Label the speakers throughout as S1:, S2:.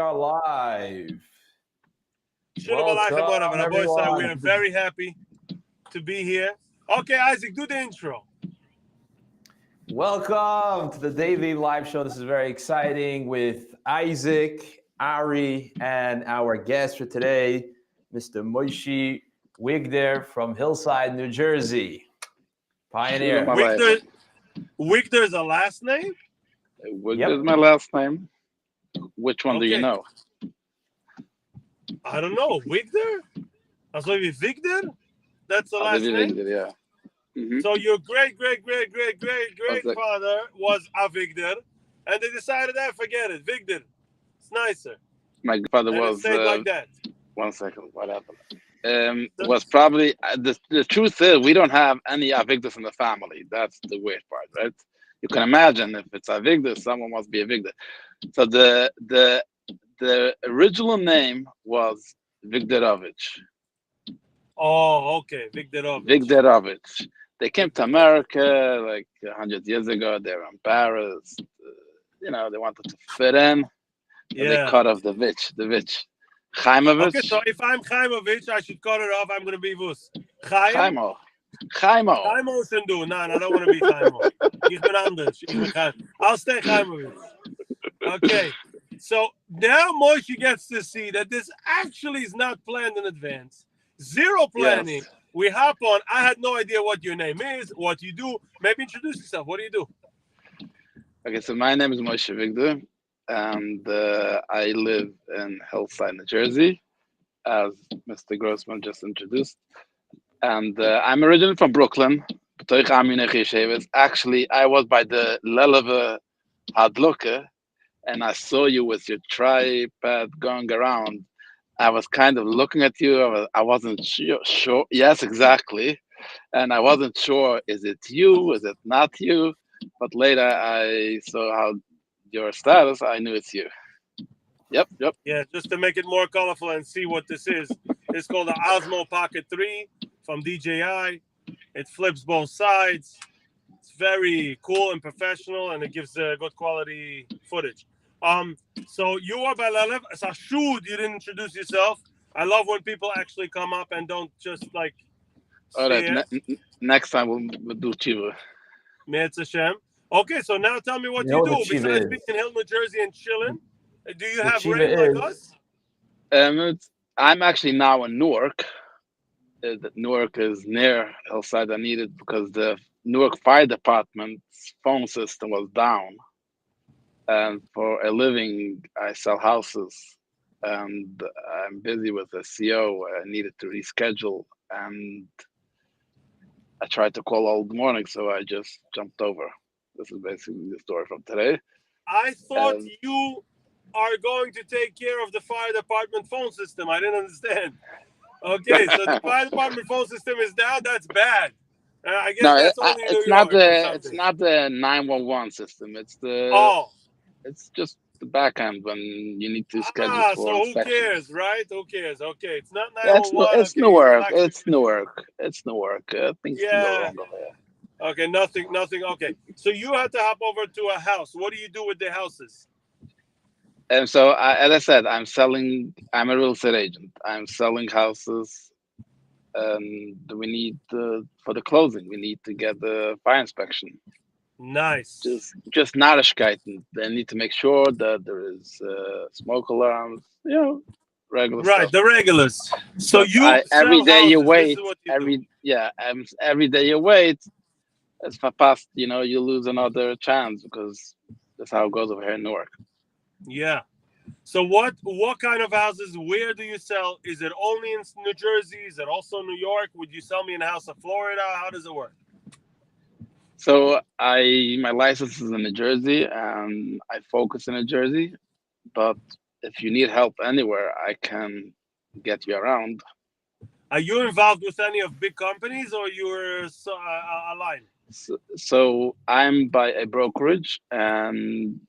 S1: are live.
S2: Shalom Aleichem,
S1: Welcome,
S2: Rabbi Issac. We
S1: everyone.
S2: are very happy to be here. Okay, Isaac, do the intro.
S1: Welcome to the daily live show. This is very exciting with Isaac, Ari, and our guest for today, Mr. Moshe Wigder from Hillside, New Jersey. Pioneer.
S2: Wigder is a last name?
S3: Wigder is my last name. Which one do you
S2: Okay.
S3: know?
S2: I don't know. Wigder? That's maybe Vigder? That's the last name?
S3: Wigder, yeah. Mm-hmm.
S2: So your great-great-great-great-great-great-father was Avigdor, and they decided, forget it, Vigder. It's nicer.
S3: My father
S2: And
S3: was...
S2: stayed like that.
S3: 1 second, what happened? Was probably... the truth is, we don't have any Avigdors in the family. That's the weird part, right? You can imagine if it's Avigdor, someone must be Avigdor. So the original name was Vigdorovich.
S2: Oh, okay, Vigdorovich.
S3: Vigdorovich. They came to America like 100 years ago. They were embarrassed. They wanted to fit in.
S2: Yeah.
S3: They cut off the Vich. Chaimovich.
S2: Okay, so if I'm Chaimovich, I should cut it off. I'm going to be Vus. Chaimo. Chaimo should do. No, I don't want to be Chaimo. Ich bin anders. I'll stay Chaimovich. Okay. So now Moshe gets to see that this actually is not planned in advance. Zero planning.
S3: Yes.
S2: We hop on. I had no idea what your name is, what you do. Maybe introduce yourself. What do you do?
S3: Okay, so my name is Moshe Wigder, and I live in Hillside, New Jersey, as Mr. Grossman just introduced. And I'm originally from Brooklyn. Actually, I was by the Leleve Hadluke, and I saw you with your tripod going around. I was kind of looking at you. I wasn't sure. Yes, exactly. And I wasn't sure, is it you? Is it not you? But later I saw how your status. I knew it's you. Yep.
S2: Yeah, just to make it more colorful and see what this is. It's called the Osmo Pocket 3 from DJI. It flips both sides. It's very cool and professional, and it gives good quality footage. So you are by Lelev. Sashud, you didn't introduce yourself. I love when people actually come up and don't just like.
S3: All right. Next time we'll do Chiva.
S2: Me'etz Hashem. Okay, so now tell me what you do besides being in Hill, New Jersey, and chilling. Do you have rain like us?
S3: I'm actually now in Newark. Newark is near Hillside. I need it because the Newark Fire Department's phone system was down. And for a living, I sell houses, and I'm busy with a CO. I needed to reschedule, and I tried to call all morning, so I just jumped over. This is basically the story from today.
S2: I thought you are going to take care of the fire department phone system. I didn't understand. Okay, so the fire department phone system is down. That's bad. I guess that's only in New York.
S3: It's not the 911 system. It's the It's just the back end when you need to schedule for
S2: so
S3: inspection.
S2: Who cares, right? Who cares? Okay, it's not 911.
S3: It's Newark. It's Newark. It's Newark. Things can go wrong over there.
S2: Okay, nothing. Okay, so you have to hop over to a house. What do you do with the houses?
S3: And so, as I said, I'm a real estate agent. I'm selling houses, and we need for the closing. We need to get the fire inspection.
S2: Nice.
S3: Just Narishkeiten. They need to make sure that there is smoke alarms. Regular stuff.
S2: Right, the regulars. So you
S3: every day
S2: houses.
S3: you wait.
S2: You
S3: every day you wait. As far past, you lose another chance because that's how it goes over here in Newark.
S2: Yeah. So what kind of houses? Where do you sell? Is it only in New Jersey? Is it also New York? Would you sell me in a house in Florida? How does it work?
S3: So my license is in New Jersey, and I focus in New Jersey. But if you need help anywhere, I can get you around.
S2: Are you involved with any of big companies, or you're aligned?
S3: So I'm by a brokerage, and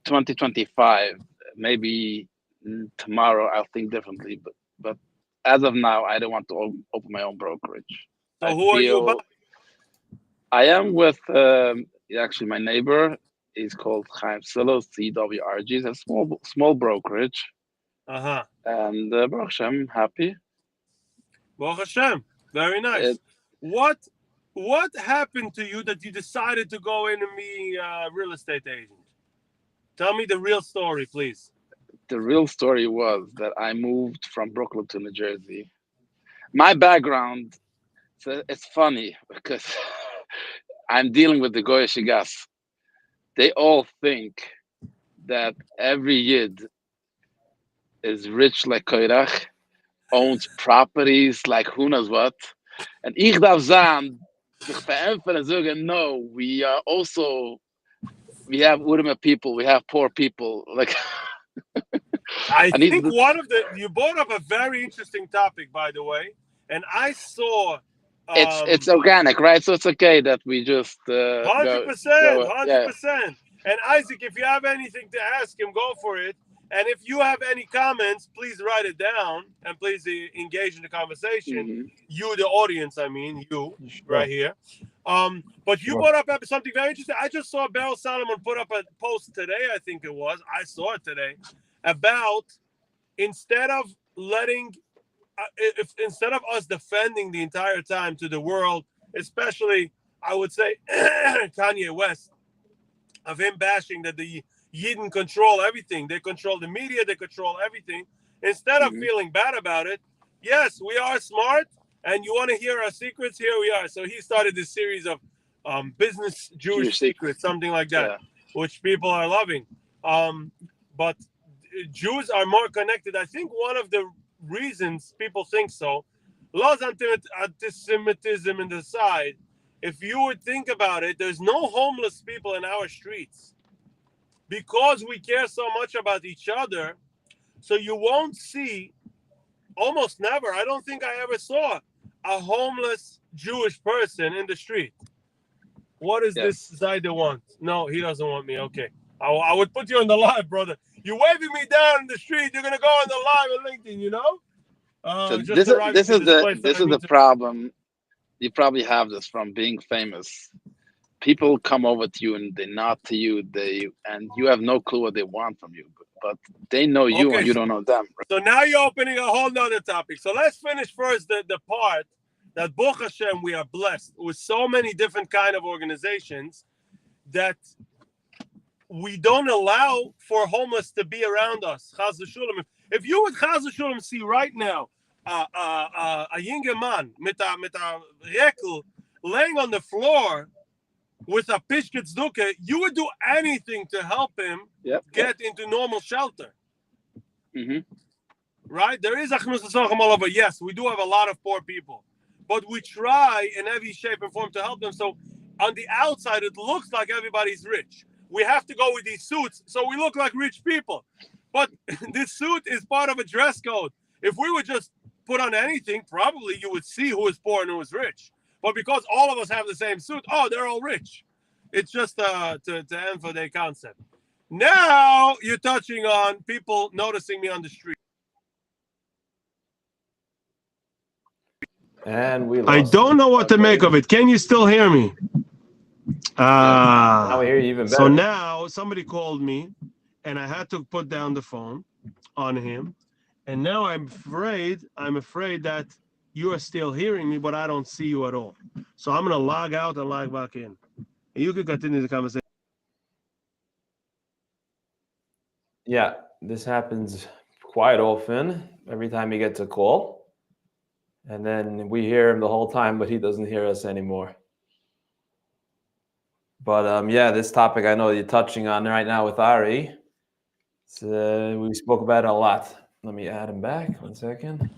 S3: 2025, maybe tomorrow I'll think differently. But as of now, I don't want to open my own brokerage.
S2: So who are you about?
S3: I am with actually my neighbor. He's called Chaim Silos, CWRG. He's a small brokerage.
S2: Uh-huh.
S3: And Baruch Hashem, happy.
S2: Baruch Hashem. Very nice. What happened to you that you decided to go in and be a real estate agent? Tell me the real story, please.
S3: The real story was that I moved from Brooklyn to New Jersey. My background, so it's funny because I'm dealing with the Goya Shigas. They all think that every Yid is rich like Koirach, owns properties like who knows what. And ich darf sagen, sich verämpfen and sagen, no, we are also, we have Urma people, we have poor people. Like,
S2: I think you brought up a very interesting topic, by the way, and I saw.
S3: It's organic, right? So it's okay that we just
S2: 100%.
S3: Yeah.
S2: And Isaac, if you have anything to ask him, go for it. And if you have any comments, please write it down and please engage in the conversation.
S3: Mm-hmm.
S2: You, the audience, I mean, you right here. But you brought up something very interesting. I just saw Beryl Solomon put up a post today, I think it was. I saw it today about instead of us defending the entire time to the world, especially, I would say, Kanye West, of him bashing that the Yidden control everything. They control the media. They control everything. Instead of feeling bad about it, yes, we are smart, and you want to hear our secrets? Here we are. So he started this series of business Jewish secrets, something like that, which people are loving. But Jews are more connected. I think one of the reasons people think so, laws anti-Semitism in the side, if you would think about it, there's no homeless people in our streets because we care so much about each other. So you won't see, almost never, I don't think I ever saw a homeless Jewish person in the street. What is this Zayda want? No, he doesn't want me. Okay. I would put you on the live, brother. You're waving me down in the street. You're going to go on the live on LinkedIn, you know?
S3: So this is the problem. You probably have this from being famous. People come over to you and they nod to you, and you have no clue what they want from you, but they know you and you don't know them.
S2: So now you're opening a whole nother topic. So let's finish first the part that Baruch Hashem, we are blessed with so many different kind of organizations that we don't allow for homeless to be around us. Chaz v'shulam. If you would Chaz v'shulam see right now a younger man mit a rekel laying on the floor with a pishket tzedukah, you would do anything to help him get into normal shelter.
S3: Mm-hmm.
S2: Right? There is achnus tzedakah all over. Yes, we do have a lot of poor people, but we try in every shape and form to help them. So on the outside, it looks like everybody's rich. We have to go with these suits so we look like rich people. But this suit is part of a dress code. If we would just put on anything, probably you would see who is poor and who is rich. But because all of us have the same suit, they're all rich. It's just to end for their concept. Now you're touching on people noticing me on the street.
S1: And we
S2: I don't know what to make of it. Can you still hear me?
S1: Now we hear you even better.
S2: So now somebody called me and I had to put down the phone on him. And now I'm afraid that you are still hearing me, but I don't see you at all. So I'm going to log out and log back in. And you can continue the conversation.
S1: Yeah, this happens quite often. Every time he gets a call. And then we hear him the whole time, but he doesn't hear us anymore. But this topic I know you're touching on right now with Ari. We spoke about it a lot. Let me add him back. 1 second.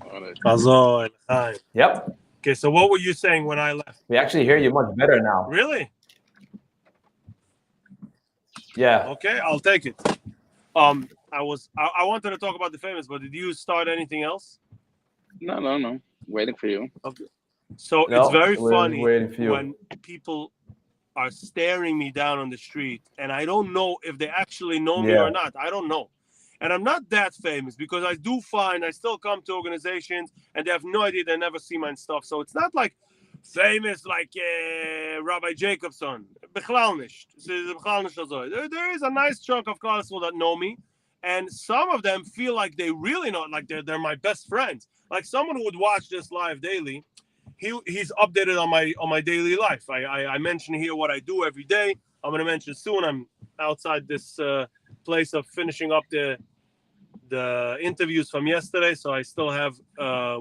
S1: Yep.
S2: Okay, so what were you saying when I left?
S1: We actually hear you much better now.
S2: Really?
S1: Yeah.
S2: Okay, I'll take it. I wanted to talk about the famous, but did you start anything else?
S3: No. Waiting for you.
S2: Okay. So it's very funny when people are staring me down on the street, and I don't know if they actually know me or not. I don't know. And I'm not that famous because I still come to organizations and they have no idea, they never see my stuff. So it's not like famous like Rabbi Jacobson. Bechlal nicht. There is a nice chunk of Klal Yisrael that know me, and some of them feel like they really know, like they're my best friends. Like someone who would watch this live daily, he's updated on my daily life. I mention here what I do every day. I'm going to mention soon. I'm outside this place of finishing up the interviews from yesterday, so I still have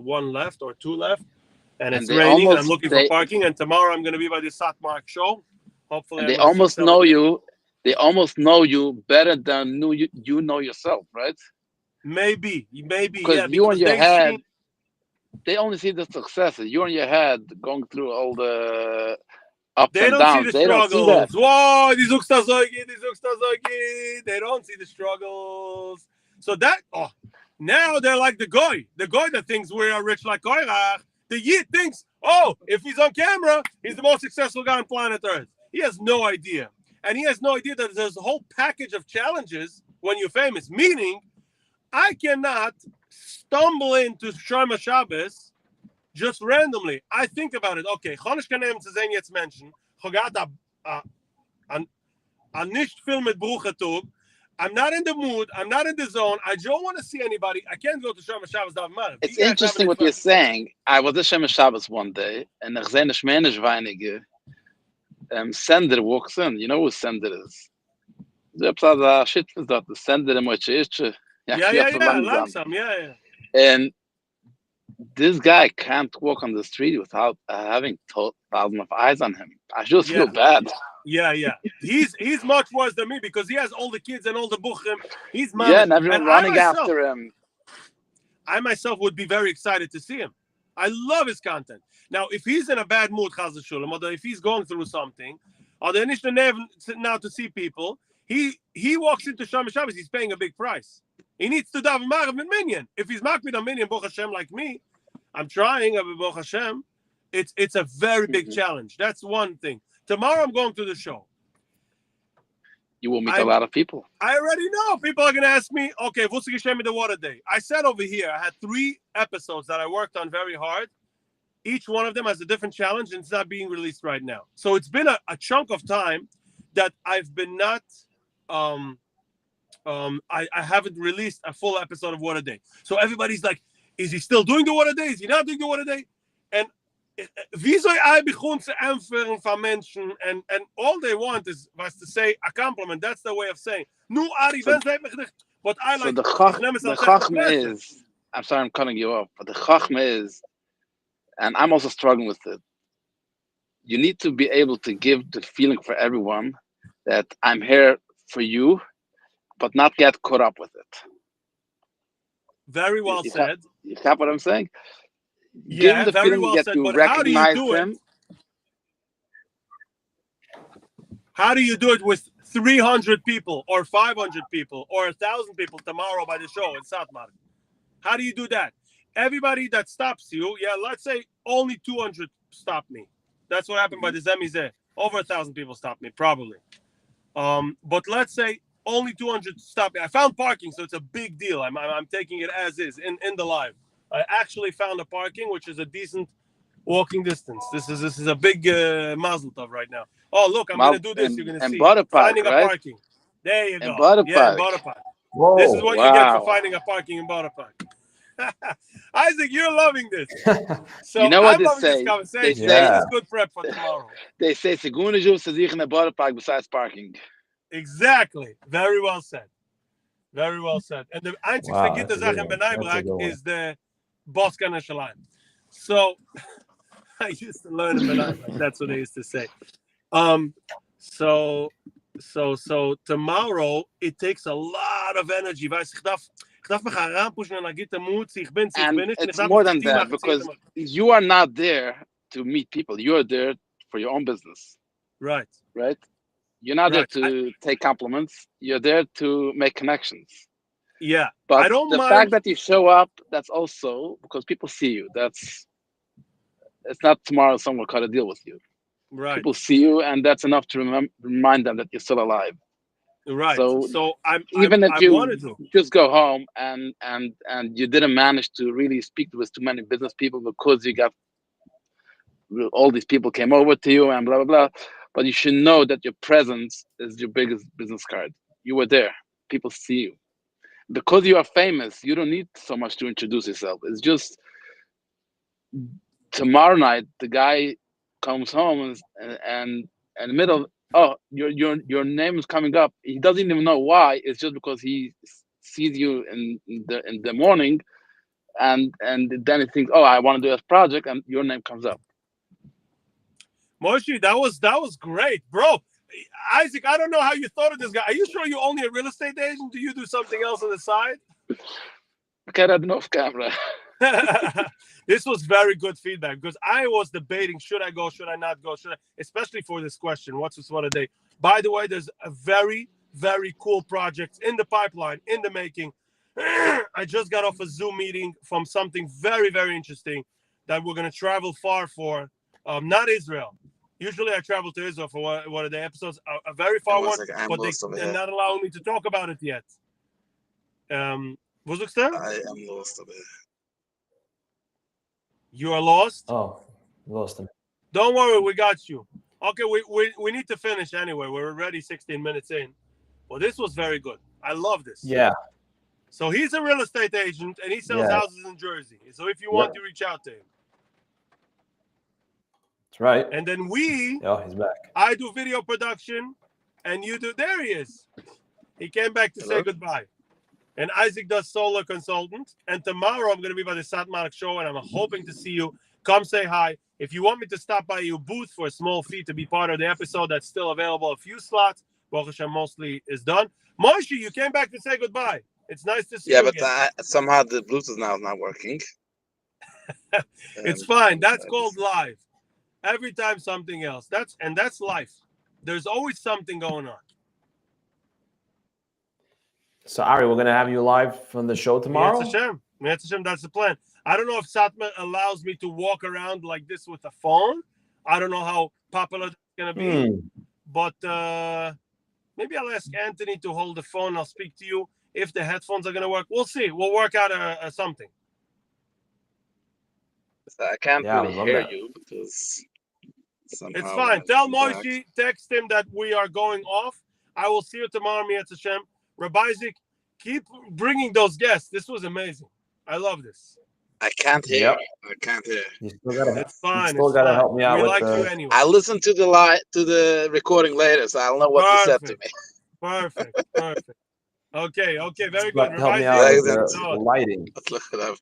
S2: one left or two left. And it's raining, and I'm looking for parking. And tomorrow I'm going to be by the Satmark show. Hopefully,
S3: they almost know you. They almost know you better than you know yourself, right?
S2: Maybe,
S3: because you in your head, they only see the successes. You're in your head going through all the ups and downs.
S2: They don't see the struggles. Whoa, they don't see the struggles. So that now they're like the guy that thinks we are rich like Koirach. The Yid thinks, if he's on camera, he's the most successful guy on planet Earth. He has no idea. And he has no idea that there's a whole package of challenges when you're famous. Meaning, I cannot stumble into Shema Shabbos just randomly. I think about it. Okay, Chodesh Kanem Tzazen jetzt Menschen. Chogat a nicht film mit Bruchatug. I'm not in the mood. I'm not in the zone. I don't want to see anybody. I can't go to Shema Shabbos.
S3: It's interesting what you're saying. I was at Shema Shabbos one day, and I saw Shmenish weinige. Sender walks in. You know who Sender is? Shit is that the Sender in which
S2: yeah.
S3: And this guy can't walk on the street without having thousands of eyes on him. I just feel bad.
S2: Yeah. He's much worse than me because he has all the kids and all the buchim. He's mad.
S3: Yeah, and everyone running after him.
S2: I myself would be very excited to see him. I love his content. Now, if he's in a bad mood, Chaz Shulam, or if he's going through something, or they're not sitting out to see people, he walks into Shema Shabbos, he's paying a big price. He needs to daven marav with minyan. If he's marked with a minyan, Baruch Hashem, like me, I'm trying, Baruch Hashem. It's a very big challenge. That's one thing. Tomorrow I'm going to the show.
S3: You will meet a lot of people.
S2: I already know. People are going to ask me, okay, what's the water day? I said over here, I had 3 episodes that I worked on very hard. Each one of them has a different challenge, and it's not being released right now. So it's been a chunk of time that I've been not, I haven't released a full episode of What a Day. So everybody's like, is he still doing the What a Day? Is he not doing the What a Day? And wie soll I begun zu empfehlen von Menschen? And all they want is was to say a compliment. That's the way of saying. Nu Ari, but I like.
S3: So the chachma is. I'm sorry, I'm cutting you off, but the chachma is, and I'm also struggling with it. You need to be able to give the feeling for everyone that I'm here for you, but not get caught up with it.
S2: Very well said.
S3: You have what I'm saying?
S2: Yeah, very well said. But how do you do it? How do you do it with 300 people or 500 people or 1,000 people tomorrow by the show in Satmar? How do you do that? Everybody that stops you, let's say only 200 stop me. That's what happened by the Zemizeh. Over 1,000 people stopped me, probably. But let's say only 200 stop me. I found parking, so it's a big deal. I'm taking it as is in the live. I actually found a parking, which is a decent walking distance. This is a big mazel tov right now. Oh, look, I'm going to do this. You're going to see. Finding a parking. There you go. In Butter Park. Whoa, this is what you get for finding a parking in Butter Park. Isaac, you're loving this. So
S3: you know what
S2: I'm loving
S3: this
S2: conversation. This is good prep for tomorrow.
S3: They say, "Segunda jus sich in a Butter Park besides parking."
S2: Exactly. Very well said. Very well said. And the einzig vergitte Sache in Bnei Brak is the Boskan Shalim. So I used to learn in Bnei Brak. That's what they used to say. So tomorrow it takes a lot of energy. And
S3: it's more than that because you are not there to meet people. You are there for your own business.
S2: Right.
S3: You're not there to take compliments. You're there to make connections.
S2: Yeah.
S3: But
S2: I don't
S3: the
S2: mind.
S3: fact that you show up, that's also because people see you. It's not tomorrow someone will cut a deal with you.
S2: Right.
S3: People see you, and that's enough to remind them that you're still alive.
S2: Right.
S3: So
S2: even
S3: if you just go home and you didn't manage to really speak with too many business people because you got all these people came over to you and blah blah blah. But you should know that your presence is your biggest business card. You were there. People see you. Because you are famous, you don't need so much to introduce yourself. It's just tomorrow night the guy comes home and in the middle, oh, your name is coming up. He doesn't even know why. It's just because he sees you in the morning, and then he thinks, oh, I want to do this project, and your name comes up.
S2: Moshe, that was great, bro. Isaac, I don't know how you thought of this guy. Are you sure you're only a real estate agent? Do you do something else on the side?
S3: Okay, that's off camera.
S2: This was very good feedback because I was debating, should I go, should I not go, especially for this question, what's this one a day? By the way, there's a very, very cool project in the pipeline, in the making. I just got off a Zoom meeting from something very, very interesting that we're going to travel far for. Not Israel. Usually I travel to Israel for one of the episodes, a very far one, but they're not allowing me to talk about it yet. Was it there?
S4: I am lost a bit.
S2: You are lost?
S1: Oh, lost him.
S2: Don't worry, we got you. Okay, we need to finish anyway. We're already 16 minutes in. Well, this was very good. I love this.
S1: Yeah.
S2: So he's a real estate agent, and he sells houses in Jersey. So if you want to reach out to him.
S1: That's right.
S2: And then
S1: he's back.
S2: I do video production, and you do, there he is. He came back to say goodbye. And Isaac does solar consultant. And tomorrow I'm going to be by the Satmar show, and I'm hoping to see you. Come say hi. If you want me to stop by your booth for a small fee to be part of the episode, that's still available. A few slots. Baruch Hashem mostly is done. Moshe, you came back to say goodbye. It's nice to see you again.
S4: Yeah, but somehow the Bluetooth now is not working.
S2: It's fine. That's called live. Every time something else. That's life. There's always something going on.
S1: So Ari, we're gonna have you live from the show tomorrow.
S2: That's the plan. I don't know if Satmar allows me to walk around like this with a phone. I don't know how popular it's gonna be, but maybe I'll ask Anthony to hold the phone. I'll speak to you if the headphones are gonna work. We'll see. We'll work out something.
S3: I can't really hear you because
S2: it's fine. Tell Moshe, text him that we are going off. I will see you tomorrow, Mi'etz Hashem. Rabbi Isaac, keep bringing those guests. This was amazing. I love this.
S4: I can't hear. I can't hear.
S2: It's fine.
S1: You still gotta help me out.
S2: We
S1: with
S2: like you anyway.
S4: I listened to the recording later, so I'll know what you said to me.
S2: Perfect. Okay. Very good.
S1: Help me out with the lighting.
S4: Let's look it up.